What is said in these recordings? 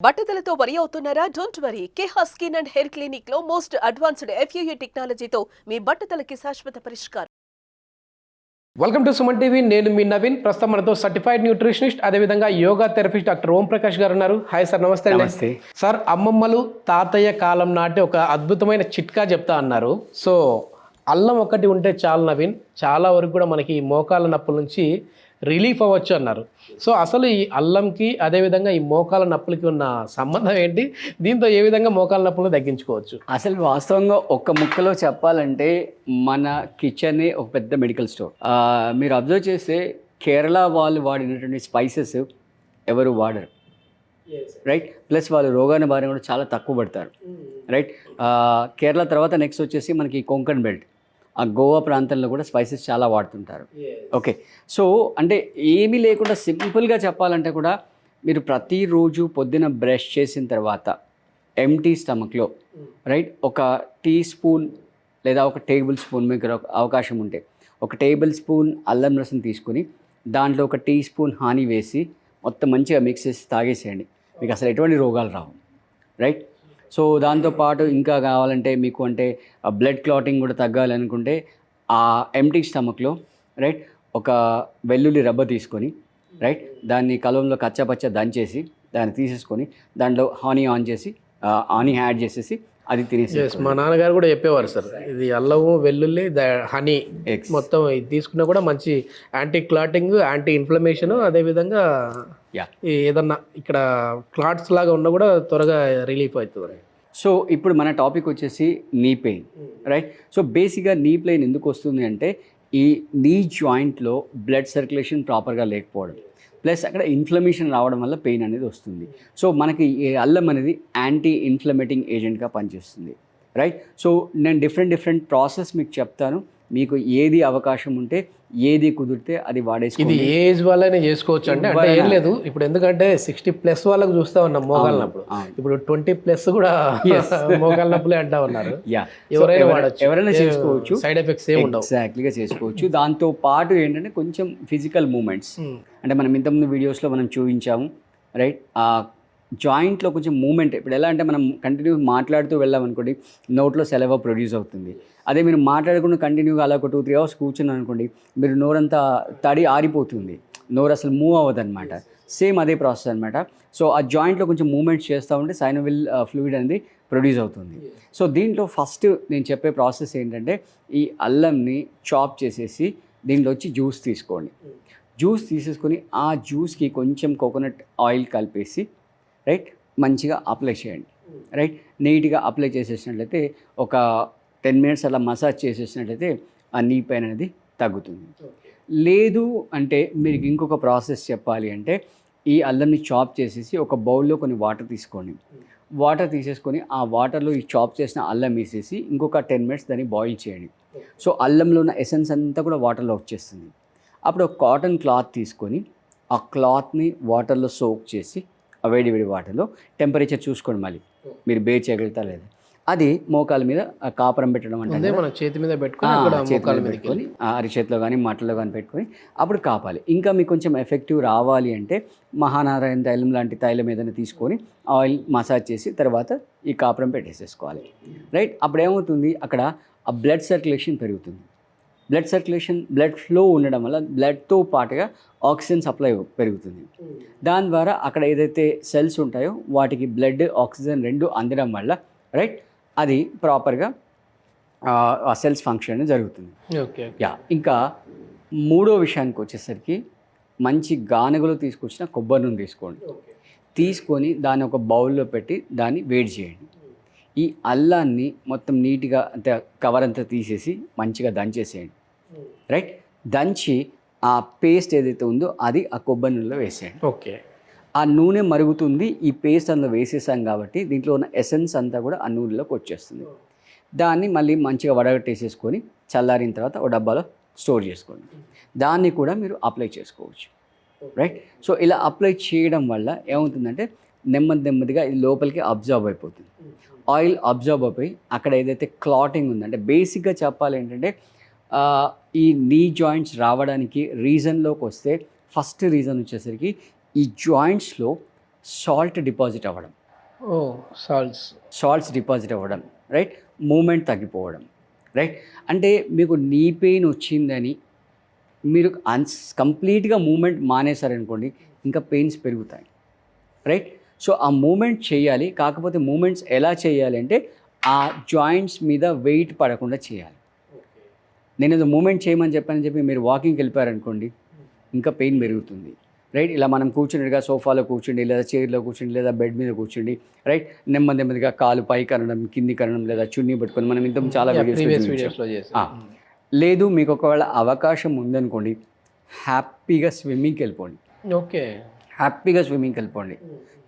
బట్టతలతో వరి అవుతున్నారా? Don't worry. Keha skin and hair clinic లో మోస్ట్ అడ్వాన్స్డ్ FUE టెక్నాలజీతో మీ బట్టతలకి శాశ్వత పరిష్కారం. Welcome to Suman TV. నేను మీ నవీన్. ప్రస్తుతం మనతో సర్టిఫైడ్ న్యూట్రిషనిస్ట్, అదేవిధంగా యోగా థెరపిస్ట్ డాక్టర్ ఓం ప్రకాష్ గారు ఉన్నారు. హాయ్ సార్, నమస్తే. నమస్తే సార్, అమ్మమ్మలు తాతయ్య కాలం నాటి ఒక అద్భుతమైన చిట్కా చెప్తా అన్నారు. సో అల్లం ఒకటి ఉంటే చాలు నవీన్, చాలా వరకు కూడా మనకి మోకాల నొప్పుల నుంచి రిలీఫ్ అవ్వచ్చు అన్నారు. సో అసలు ఈ అల్లంకి అదేవిధంగా ఈ మోకాల నొప్పులకి ఉన్న సంబంధం ఏంటి? దీంతో ఏ విధంగా మోకాల నొప్పులు తగ్గించుకోవచ్చు? అసలు వాస్తవంగా ఒక్క ముక్కలో చెప్పాలంటే మన కిచెనే ఒక పెద్ద మెడికల్ స్టోర్. మీరు అబ్జర్వ్ చేస్తే కేరళ వాళ్ళు వాడినటువంటి స్పైసెస్ ఎవరు వాడరు, రైట్? ప్లస్ వాళ్ళు రోగాన బారిన కూడా చాలా తక్కువ పడతారు, రైట్? కేరళ తర్వాత నెక్స్ట్ వచ్చేసి మనకి కొంకణ్ బెల్ట్, ఆ గోవా ప్రాంతంలో కూడా స్పైసెస్ చాలా వాడుతుంటారు. ఓకే, సో అంటే ఏమీ లేకుండా సింపుల్గా చెప్పాలంటే కూడా మీరు ప్రతిరోజు పొద్దున బ్రష్ చేసిన తర్వాత ఎంటీ స్టమక్లో, రైట్, ఒక టీ స్పూన్ లేదా ఒక టేబుల్ స్పూన్, మీకు అవకాశం ఉంటే ఒక టేబుల్ స్పూన్ అల్లం రసం తీసుకుని దాంట్లో ఒక టీ స్పూన్ హానీ వేసి మొత్తం మంచిగా మిక్స్ చేసి తాగేసేయండి. మీకు అసలు ఎటువంటి రోగాలు రావు, రైట్? సో దాంతోపాటు ఇంకా కావాలంటే మీకు అంటే బ్లడ్ క్లాటింగ్ కూడా తగ్గాలి అనుకుంటే ఆ ఎంటీ స్టమక్లో, రైట్, ఒక వెల్లుల్లి రబ్బ తీసుకొని, రైట్, దాన్ని కలంలో కచ్చాపచ్చ దంచేసి దాన్ని తీసేసుకొని దాంట్లో హానీ ఆన్ చేసి హానీ యాడ్ చేసేసి అది తినేసి. మా నాన్నగారు కూడా చెప్పేవారు సార్, ఇది అల్లము వెల్లుల్లి హనీ మొత్తం ఇది తీసుకున్నా కూడా మంచి యాంటీ క్లాటింగ్, యాంటీ ఇన్ఫ్లమేషన్, అదేవిధంగా ఏదన్నా ఇక్కడ క్లాట్స్ లాగా ఉన్నా కూడా త్వరగా రిలీఫ్ అవుతుంది. సో ఇప్పుడు మన టాపిక్ వచ్చేసి నీ పెయిన్, రైట్? సో బేసిక్గా నీ పెయిన్ ఎందుకు వస్తుంది అంటే ఈ నీ జాయింట్లో బ్లడ్ సర్క్యులేషన్ ప్రాపర్గా లేకపోవడం, ప్లస్ అక్కడ ఇన్ఫ్లమేషన్ రావడం వల్ల పెయిన్ అనేది వస్తుంది. సో మనకి ఈ అల్లం అనేది యాంటీ ఇన్ఫ్లమేటింగ్ ఏజెంట్గా పనిచేస్తుంది, రైట్? సో నేను డిఫరెంట్ ప్రాసెస్ మీకు చెప్తాను. మీకు ఏది అవకాశం ఉంటే, ఏది కుదిరితే అది వాడేసుకోండి. ఇది ఏజ్ వాళ్ళనే చేసుకోవచ్చు అంటే ఏం లేదు. ఇప్పుడు ఎందుకంటే 60+ వాళ్ళకు చూస్తా ఉన్నాం మోకాల నొప్పులు, ఇప్పుడు 20+ కూడా మోకాల నొప్పులే అంటా ఉన్నారు. ఎవరైనా చేసుకోవచ్చు, సైడ్ ఎఫెక్ట్స్ ఏమి ఉండవు. ఎగ్జాక్ట్లీగా చేసుకోవచ్చు. దాంతో పాటు ఏంటంటే కొంచెం ఫిజికల్ మూమెంట్స్, అంటే మనం ఇంతకుముందు వీడియోస్లో మనం చూపించాము, రైట్? ఆ జాయింట్లో కొంచెం మూమెంట్. ఇప్పుడు ఎలా అంటే మనం కంటిన్యూ మాట్లాడుతూ వెళ్ళామనుకోండి, నోట్లో సెలవ ప్రొడ్యూస్ అవుతుంది. అదే మీరు మాట్లాడకుండా కంటిన్యూగా అలా ఒక 2-3 అవర్స్ కూర్చున్నాను అనుకోండి, మీరు నోరంతా తడి ఆరిపోతుంది, నోరు అసలు మూవ్ అవ్వదు అనమాట. సేమ్ అదే ప్రాసెస్ అనమాట. సో ఆ జాయింట్లో కొంచెం మూమెంట్స్ చేస్తూ ఉంటే సైనోవిల్ ఫ్లూయిడ్ అనేది ప్రొడ్యూస్ అవుతుంది. సో దీంట్లో ఫస్ట్ నేను చెప్పే ప్రాసెస్ ఏంటంటే ఈ అల్లంని చాప్ చేసేసి దీంట్లో వచ్చి జ్యూస్ తీసుకోండి. జ్యూస్ తీసేసుకొని ఆ జ్యూస్కి కొంచెం కోకోనట్ ఆయిల్ కలిపేసి, రైట్, మంచిగా అప్లై చేయండి, రైట్? నీట్గా అప్లై చేసేసినట్లయితే ఒక 10 minutes అలా మసాజ్ చేసేసినట్లయితే ఆ నీ పెయిన్ అనేది తగ్గుతుంది. లేదు అంటే మీరు ఇంకొక ప్రాసెస్ చెప్పాలి అంటే ఈ అల్లంని చాప్ చేసేసి ఒక బౌల్లో కొన్ని వాటర్ తీసుకోండి. వాటర్ తీసేసుకొని ఆ వాటర్లో ఈ చాప్ చేసిన అల్లం వేసేసి ఇంకొక 10 minutes దాన్ని బాయిల్ చేయండి. సో అల్లంలో ఉన్న ఎసెన్స్ అంతా కూడా వాటర్లో వచ్చేస్తుంది. అప్పుడు ఒక కాటన్ క్లాత్ తీసుకొని ఆ క్లాత్ని వాటర్లో సోక్ చేసి ఆ వేడి వాటర్లో టెంపరేచర్ చూసుకోండి, మళ్ళీ మీరు బేర్ చేయగలుగుతా లేదా. అది మోకాల మీద కాపురం పెట్టడం అంటే మన చేతి మీద పెట్టుకొని అరిచేతిలో కానీ మట్టలో కానీ పెట్టుకొని అప్పుడు కాపాలి. ఇంకా మీకు కొంచెం ఎఫెక్టివ్ రావాలి అంటే మహానారాయణ తైలం లాంటి తైలం ఏదైనా తీసుకొని ఆయిల్ మసాజ్ చేసి తర్వాత ఈ కాపురం పెట్టేసేసుకోవాలి, రైట్? అప్పుడు ఏమవుతుంది, అక్కడ ఆ బ్లడ్ సర్క్యులేషన్ పెరుగుతుంది. బ్లడ్ ఫ్లో ఉండడం వల్ల బ్లడ్తో పాటుగా ఆక్సిజన్ సప్లై పెరుగుతుంది. దాని ద్వారా అక్కడ ఏదైతే సెల్స్ ఉంటాయో వాటికి బ్లడ్, ఆక్సిజన్ రెండు అందడం వల్ల, రైట్, అది ప్రాపర్గా ఆ సెల్స్ ఫంక్షన్ జరుగుతుంది. ఇంకా మూడో విషయానికి వచ్చేసరికి మంచి గానుగలు తీసుకొచ్చిన కొబ్బరి నూనె తీసుకొని దాన్ని ఒక బౌల్లో పెట్టి దాన్ని వేడి చేయండి. ఈ అల్లాన్ని మొత్తం నీట్గా అంతే కవర్ అంతా తీసేసి మంచిగా దంచేసేయండి, రైట్? దంచి ఆ పేస్ట్ ఏదైతే ఉందో అది ఆ కొబ్బరి నూనెలో వేసేయండి. ఓకే, ఆ నూనె మరుగుతుంది, ఈ పేస్ట్ అందులో వేసేసాం కాబట్టి దీంట్లో ఉన్న ఎసెన్స్ అంతా కూడా ఆ నూనెలోకి వచ్చేస్తుంది. దాన్ని మళ్ళీ మంచిగా వడగట్టేసేసుకొని చల్లారిన తర్వాత ఒక డబ్బాలో స్టోర్ చేసుకోండి. దాన్ని కూడా మీరు అప్లై చేసుకోవచ్చు, రైట్? సో ఇలా అప్లై చేయడం వల్ల ఏమవుతుందంటే నెమ్మదిగా ఇది లోపలికి అబ్జర్వ్ అయిపోతుంది. ఆయిల్ అబ్జర్వ్ అయిపోయి అక్కడ ఏదైతే క్లాటింగ్ ఉందంటే, బేసిక్గా చెప్పాలి ఏంటంటే ఈ నీ జాయింట్స్ రావడానికి రీజన్లోకి వస్తే ఫస్ట్ రీజన్ వచ్చేసరికి ఈ జాయింట్స్లో సాల్ట్ డిపాజిట్ అవ్వడం, ఓ సాల్ట్స్. సాల్ట్స్ డిపాజిట్ అవ్వడం, రైట్, మూమెంట్ తగ్గిపోవడం, రైట్. అంటే మీకు నీ పెయిన్ వచ్చిందని మీరు కంప్లీట్గా మూమెంట్ మానేశారనుకోండి, ఇంకా పెయిన్స్ పెరుగుతాయి, రైట్. సో ఆ మూమెంట్ చేయాలి, కాకపోతే మూమెంట్స్ ఎలా చేయాలి అంటే ఆ జాయింట్స్ మీద వెయిట్ పడకుండా చేయాలి. నేను ఏదో మూమెంట్ చేయమని చెప్పి మీరు వాకింగ్కి వెళ్ళిపోయారనుకోండి, ఇంకా పెయిన్ పెరుగుతుంది, రైట్. ఇలా మనం కూర్చున్నట్టుగా సోఫాలో కూర్చుండి, లేదా చైర్లో కూర్చుండి, లేదా బెడ్ మీద కూర్చుండి, రైట్, నెమ్మదిగా కాలు పైకి అనడం, కిందికి అనడం, లేదా చున్నీ పట్టుకొని మనం ఇంత చాలా వీడియోస్లో లేదు. మీకు ఒకవేళ అవకాశం ఉందనుకోండి, హ్యాపీగా స్విమ్మింగ్కి వెళ్ళిపోండి. ఓకే, హ్యాపీగా స్విమ్మింగ్కి వెళ్ళిపోండి.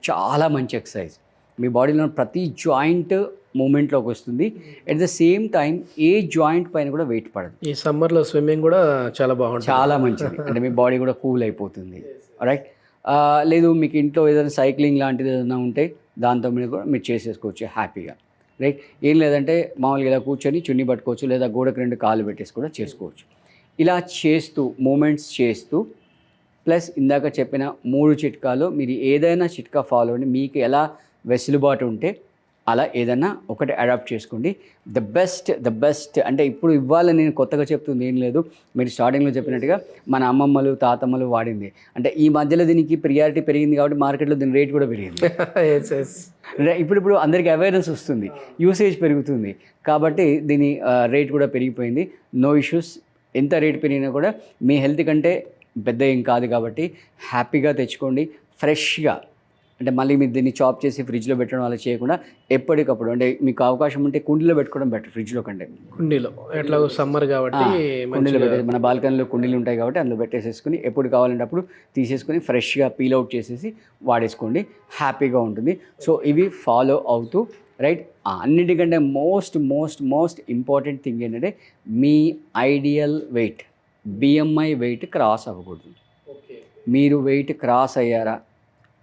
చాలా మంచి ఎక్సర్సైజ్, మీ బాడీలో ప్రతి జాయింట్ మూమెంట్లోకి వస్తుంది. At the same time A joint పైన కూడా వెయిట్ పడదు. ఈ సమ్మర్లో స్విమ్మింగ్ కూడా చాలా బాగుంటుంది, చాలా మంచిది. అంటే మీ బాడీ కూడా కూల్ అయిపోతుంది, రైట్. లేదు మీకు ఇంట్లో ఏదైనా సైక్లింగ్ లాంటిది ఏదైనా ఉంటే దాంతో మీరు కూడా మీరు చేసేసుకోవచ్చు హ్యాపీగా, రైట్. ఏం లేదంటే మామూలుగా ఇలా కూర్చొని చున్నీ పట్టుకోవచ్చు, లేదా గోడకు 2 కాళ్ళు పెట్టేసి కూడా చేసుకోవచ్చు. ఇలా చేస్తూ మూమెంట్స్ చేస్తూ ప్లస్ ఇందాక చెప్పిన 3 చిట్కాలు మీరు ఏదైనా చిట్కా ఫాలో అవ్వండి. మీకు ఎలా వెసులుబాటు ఉంటే అలా ఏదైనా ఒకటి అడాప్ట్ చేసుకోండి. ద బెస్ట్ అంటే ఇప్పుడు ఇవ్వాలి నేను కొత్తగా చెప్తుంది ఏం లేదు. మీరు స్టార్టింగ్లో చెప్పినట్టుగా మన అమ్మమ్మలు తాతమ్మలు వాడింది. అంటే ఈ మధ్యలో దీనికి ప్రియారిటీ పెరిగింది కాబట్టి మార్కెట్లో దీని రేట్ కూడా పెరిగింది. ఇప్పుడు అందరికీ అవేర్నెస్ వస్తుంది, యూసేజ్ పెరుగుతుంది కాబట్టి దీని రేట్ కూడా పెరిగిపోయింది. No issues. ఎంత రేట్ పెరిగినా కూడా మీ హెల్త్ కంటే పెద్ద ఏం కాదు కాబట్టి హ్యాపీగా తెచ్చుకోండి ఫ్రెష్గా. అంటే మళ్ళీ మీరు దీన్ని చాప్ చేసి ఫ్రిడ్జ్లో పెట్టడం అలా చేయకుండా ఎప్పటికప్పుడు అంటే మీకు అవకాశం ఉంటే కుండీలో పెట్టుకోవడం బెటర్ ఫ్రిడ్జ్లో కంటే. కుండీలో ఎట్లా సమ్మర్ కాబట్టి కుండీలో పెట్టేసి మన బాల్కనీలో కుండీలు ఉంటాయి కాబట్టి అందులో పెట్టేసేసుకుని ఎప్పుడు కావాలంటే అప్పుడు తీసేసుకుని ఫ్రెష్గా పీల్ అవుట్ చేసేసి వాడేసుకోండి, హ్యాపీగా ఉంటుంది. సో ఇవి ఫాలో అవుతూ, రైట్. అన్నిటికంటే మోస్ట్ ఇంపార్టెంట్ థింగ్ ఏంటంటే మీ ideal weight, BMI weight cross అవ్వకూడదు. మీరు వెయిట్ క్రాస్ అయ్యారా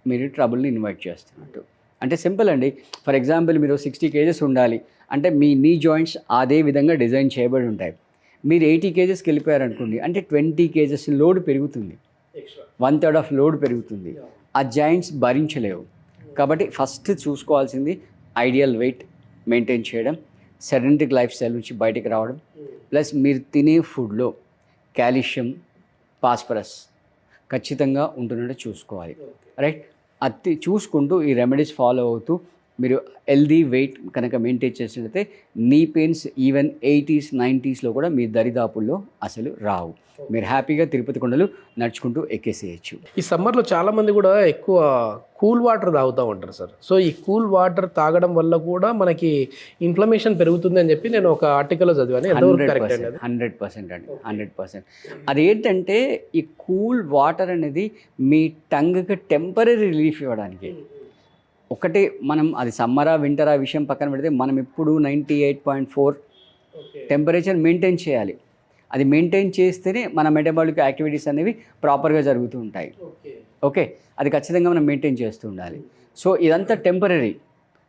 మీరు ట్రబుల్ని ఇన్వైట్ చేస్తున్నట్టు. అంటే సింపుల్ అండి. ఫర్ ఎగ్జాంపుల్ మీరు 60 kgs ఉండాలి అంటే మీ నీ జాయింట్స్ అదే విధంగా డిజైన్ చేయబడి ఉంటాయి. మీరు 80 kgsకి వెళ్ళిపోయారనుకోండి అంటే 20 kgs లోడ్ పెరుగుతుంది, 1/3 ఆఫ్ లోడ్ పెరుగుతుంది. ఆ జాయింట్స్ భరించలేవు. కాబట్టి ఫస్ట్ చూసుకోవాల్సింది ఐడియల్ వెయిట్ మెయింటైన్ చేయడం, సెడెంటరీ లైఫ్ స్టైల్ నుంచి బయటికి రావడం, ప్లస్ మీరు తినే ఫుడ్లో కాల్షియం, ఫాస్ఫరస్ ఖచ్చితంగా ఉంటున్నట్టు చూసుకోవాలి, రైట్. అది చూసుకుంటూ ఈ రెమెడీస్ ఫాలో అవుతూ మీరు హెల్దీ వెయిట్ కనుక మెయింటైన్ చేసినట్లయితే నీ పెయిన్స్ ఈవెన్ 80s 90sలో కూడా మీ దరిదాపుల్లో అసలు రావు. మీరు హ్యాపీగా తిరుపతి కొండలు నడుచుకుంటూ ఎక్కేసేయచ్చు. ఈ సమ్మర్లో చాలామంది కూడా ఎక్కువ కూల్ వాటర్ తాగుతూ ఉంటారు సార్. సో ఈ కూల్ వాటర్ తాగడం వల్ల కూడా మనకి ఇన్ఫ్లమేషన్ పెరుగుతుంది అని చెప్పి నేను ఒక ఆర్టికల్లో చదివాను. 100% అండి, 100%. అదేంటంటే ఈ కూల్ వాటర్ అనేది మీ టంగ్కి టెంపరీ రిలీఫ్ ఇవ్వడానికి. ఒకటి మనం అది సమ్మరా వింటరా విషయం పక్కన పెడితే మనం ఇప్పుడు 98.4 టెంపరేచర్ మెయింటైన్ చేయాలి. అది మెయింటైన్ చేస్తేనే మన మెటబాలిక్ యాక్టివిటీస్ అనేవి ప్రాపర్గా జరుగుతూ ఉంటాయి. ఓకే, అది ఖచ్చితంగా మనం మెయింటైన్ చేస్తూ ఉండాలి. సో ఇదంతా టెంపరీ.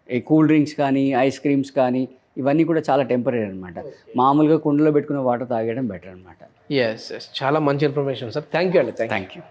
ఈ కూల్ డ్రింక్స్ కానీ ఐస్ క్రీమ్స్ కానీ ఇవన్నీ కూడా చాలా టెంపరీ అనమాట. మామూలుగా కుండలో పెట్టుకున్న వాటర్ తాగడం బెటర్ అనమాట. ఎస్, చాలా మంచి ఇన్ఫర్మేషన్ సార్. థ్యాంక్ యూ అండి. Thank you.